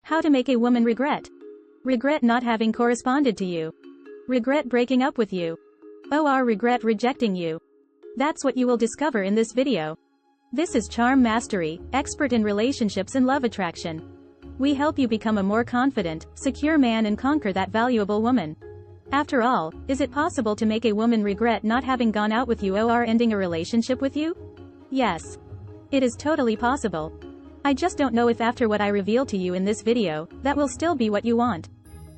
How to make a woman regret. Regret not having corresponded to you. Regret breaking up with you. Or regret rejecting you. That's what you will discover in this video. This is Charm Mastery, expert in relationships and love attraction. We help you become a more confident, secure man and conquer that valuable woman. After all, is it possible to make a woman regret not having gone out with you or ending a relationship with you? Yes. It is totally possible. I just don't know if after what I reveal to you in this video, that will still be what you want.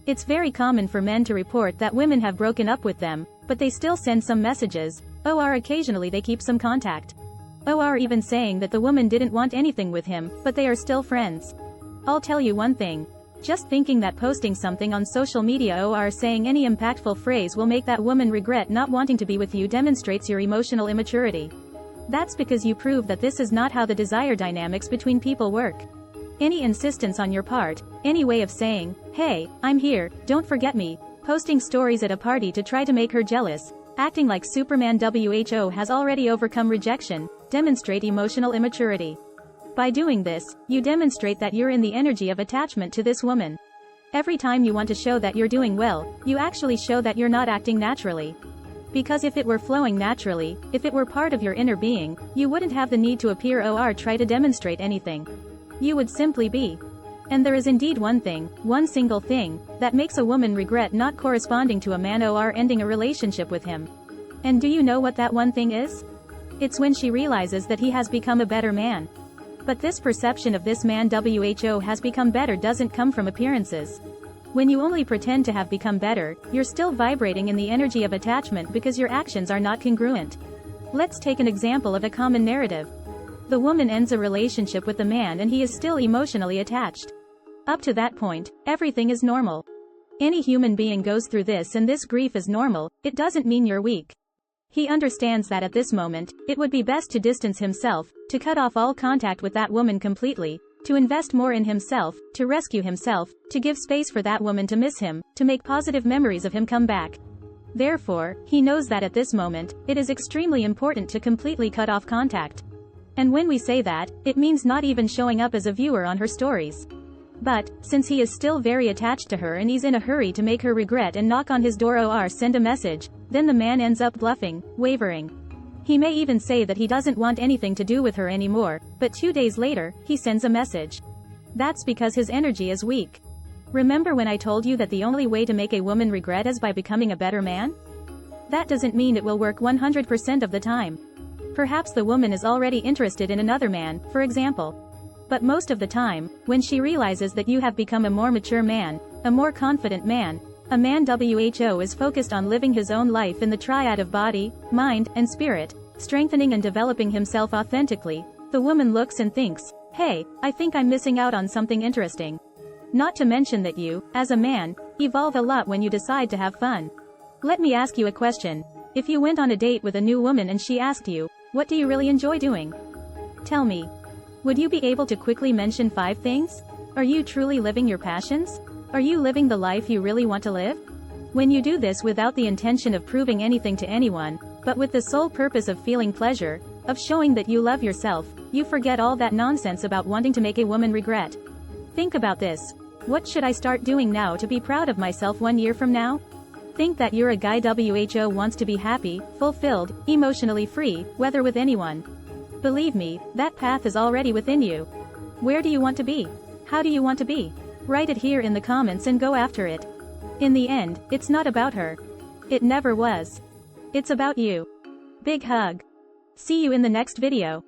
It's very common for men to report that women have broken up with them, but they still send some messages, or occasionally they keep some contact. Or even saying that the woman didn't want anything with him, but they are still friends. I'll tell you one thing. Just thinking that posting something on social media or saying any impactful phrase will make that woman regret not wanting to be with you demonstrates your emotional immaturity. That's because you prove that this is not how the desire dynamics between people work. Any insistence on your part, any way of saying, "Hey, I'm here, don't forget me," posting stories at a party to try to make her jealous, acting like Superman who has already overcome rejection, demonstrate emotional immaturity. By doing this, you demonstrate that you're in the energy of attachment to this woman. Every time you want to show that you're doing well, you actually show that you're not acting naturally. Because if it were flowing naturally, if it were part of your inner being, you wouldn't have the need to appear or try to demonstrate anything. You would simply be. And there is indeed one single thing, that makes a woman regret not corresponding to a man or ending a relationship with him. And do you know what that one thing is? It's when she realizes that he has become a better man. But this perception of this man who has become better doesn't come from appearances. When you only pretend to have become better, you're still vibrating in the energy of attachment because your actions are not congruent. Let's take an example of a common narrative. The woman ends a relationship with the man and he is still emotionally attached. Up to that point, everything is normal. Any human being goes through this and this grief is normal. It doesn't mean you're weak. He understands that at this moment, it would be best to distance himself, to cut off all contact with that woman completely, to invest more in himself, to rescue himself, to give space for that woman to miss him, to make positive memories of him come back. Therefore, he knows that at this moment, it is extremely important to completely cut off contact. And when we say that, it means not even showing up as a viewer on her stories. But, since he is still very attached to her and he's in a hurry to make her regret and knock on his door or send a message, then the man ends up bluffing, wavering. He may even say that he doesn't want anything to do with her anymore, but 2 days later, he sends a message. That's because his energy is weak. Remember when I told you that the only way to make a woman regret is by becoming a better man? That doesn't mean it will work 100% of the time. Perhaps the woman is already interested in another man, for example. But most of the time, when she realizes that you have become a more mature man, a more confident man, a man who is focused on living his own life in the triad of body, mind, and spirit, strengthening and developing himself authentically, the woman looks and thinks, "Hey, I think I'm missing out on something interesting." Not to mention that you, as a man, evolve a lot when you decide to have fun. Let me ask you a question. If you went on a date with a new woman and she asked you, "What do you really enjoy doing?" Tell me. Would you be able to quickly mention 5 things? Are you truly living your passions? Are you living the life you really want to live? When you do this without the intention of proving anything to anyone, but with the sole purpose of feeling pleasure, of showing that you love yourself, you forget all that nonsense about wanting to make a woman regret. Think about this. What should I start doing now to be proud of myself 1 year from now? Think that you're a guy who wants to be happy, fulfilled, emotionally free, whether with anyone. Believe me, that path is already within you. Where do you want to be? How do you want to be? Write it here in the comments and go after it. In the end, it's not about her. It never was. It's about you. Big hug. See you in the next video.